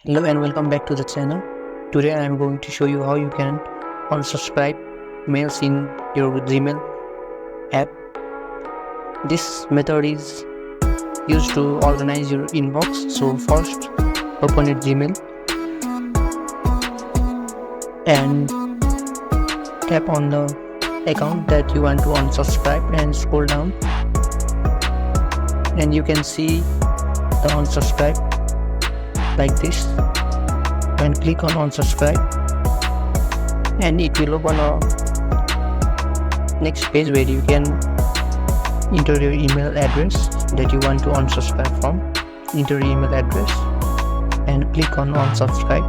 Hello and welcome back to the channel. Today I am going to show you how you can unsubscribe mails in your Gmail app. This method is used to organize your inbox. So first open your Gmail and tap on the account that you want to unsubscribe and scroll down, and you can see the unsubscribe like this, and click on unsubscribe and it will open a next page where you can enter your email address that you want to unsubscribe from. Enter your email address and click on unsubscribe.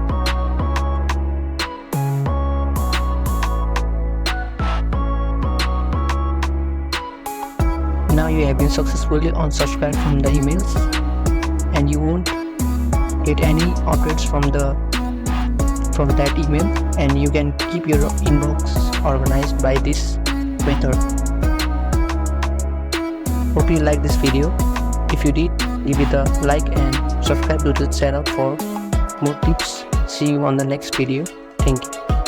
Now you have been successfully unsubscribed from the emails and you won't get any updates from that email, and you can keep your inbox organized by this method. Hope you like this video. If you did, give it a like and subscribe to the channel for more tips. See you on the next video. Thank you.